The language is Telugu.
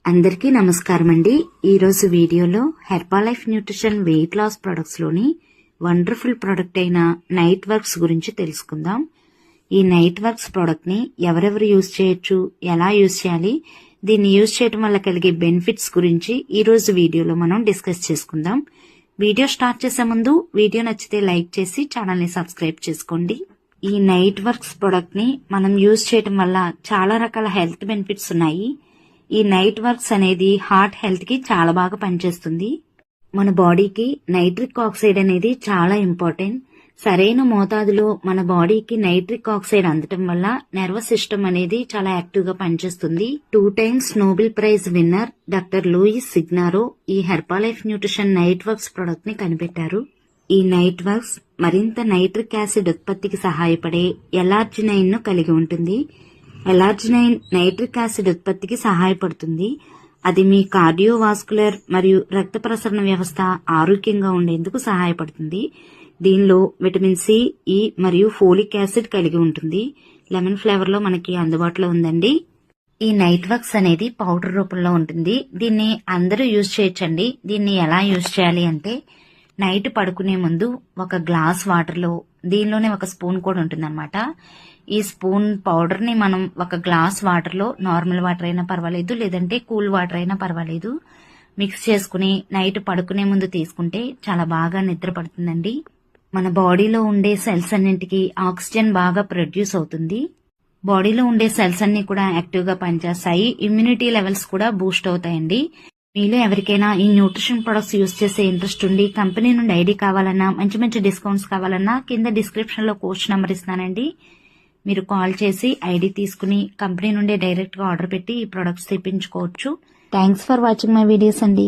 అందరికీ నమస్కారం అండి. ఈరోజు వీడియోలో హెర్బాలైఫ్ న్యూట్రిషన్ వెయిట్ లాస్ ప్రొడక్ట్స్ లోని వండర్ఫుల్ ప్రొడక్ట్ అయిన నైట్ వర్క్స్ గురించి తెలుసుకుందాం. ఈ నైట్ వర్క్స్ ప్రొడక్ట్ ని ఎవరెవరు యూజ్ చేయొచ్చు, ఎలా యూజ్ చేయాలి, దీన్ని యూజ్ చేయడం వల్ల కలిగే బెనిఫిట్స్ గురించి ఈ రోజు వీడియోలో మనం డిస్కస్ చేసుకుందాం. వీడియో స్టార్ట్ చేసే ముందు వీడియో నచ్చితే లైక్ చేసి ఛానల్ ని సబ్స్క్రైబ్ చేసుకోండి. ఈ నైట్ వర్క్స్ ప్రొడక్ట్ ని మనం యూజ్ చేయడం వల్ల చాలా రకాల హెల్త్ బెనిఫిట్స్ ఉన్నాయి. ఈ నైట్ వర్క్స్ అనేది హార్ట్ హెల్త్ కి చాలా బాగా పనిచేస్తుంది. మన బాడీకి నైట్రిక్ ఆక్సైడ్ అనేది చాలా ఇంపార్టెంట్. సరైన మోతాదులో మన బాడీకి నైట్రిక్ ఆక్సైడ్ అందటం వల్ల నర్వస్ సిస్టమ్ అనేది చాలా యాక్టివ్ గా పనిచేస్తుంది. 2 times Nobel prize winner doctor Louis Ignarro ఈ Herbalife nutrition night works product ని కనిపెట్టారు. ఈ నైట్ వర్క్స్ మరింత నైట్రిక్ యాసిడ్ ఉత్పత్తికి సహాయపడే ఎలార్జినైన్ ను కలిగి ఉంటుంది. ఎలార్జినైన్ నైట్రిక్ యాసిడ్ ఉత్పత్తికి సహాయపడుతుంది. అది మీ కార్డియోవాస్కులర్ మరియు రక్త ప్రసరణ వ్యవస్థ ఆరోగ్యంగా ఉండేందుకు సహాయపడుతుంది. దీనిలో విటమిన్ సి, ఈ మరియు ఫోలిక్ యాసిడ్ కలిగి ఉంటుంది. లెమన్ ఫ్లేవర్ లో మనకి అందుబాటులో ఉందండి. ఈ నైట్ వర్క్స్ అనేది పౌడర్ రూపంలో ఉంటుంది. దీన్ని అందరూ యూజ్ చేయొచ్చండి. దీన్ని ఎలా యూజ్ చేయాలి అంటే, నైట్ పడుకునే ముందు ఒక గ్లాస్ వాటర్ లో, దీనిలోనే ఒక స్పూన్ కూడా ఉంటుందన్నమాట. ఈ స్పూన్ పౌడర్ ని మనం ఒక గ్లాస్ వాటర్ లో, నార్మల్ వాటర్ అయినా పర్వాలేదు, లేదంటే కూల్ వాటర్ అయినా పర్వాలేదు, మిక్స్ చేసుకుని నైట్ పడుకునే ముందు తీసుకుంటే చాలా బాగా నిద్ర పడుతుందండి. మన బాడీలో ఉండే సెల్స్ అన్నింటికి ఆక్సిజన్ బాగా ప్రొడ్యూస్ అవుతుంది. బాడీలో ఉండే సెల్స్ అన్ని కూడా యాక్టివ్ గా పనిచేస్తాయి. ఇమ్యూనిటీ లెవెల్స్ కూడా బూస్ట్ అవుతాయండి. మీలో ఎవరికైనా ఈ న్యూట్రిషన్ ప్రొడక్ట్స్ యూజ్ చేసే ఇంట్రెస్ట్ ఉండి కంపెనీ నుండి ఐడి కావాలన్నా, మంచి మంచి డిస్కౌంట్స్ కావాలన్నా కింద డిస్క్రిప్షన్ లో కోచ్ నెంబర్ ఇస్తానండి. మీరు కాల్ చేసి ఐడి తీసుకుని కంపెనీ నుండి డైరెక్ట్ గా ఆర్డర్ పెట్టి ఈ ప్రొడక్ట్స్ తెప్పించుకోవచ్చు. Thanks for watching my videos అండి.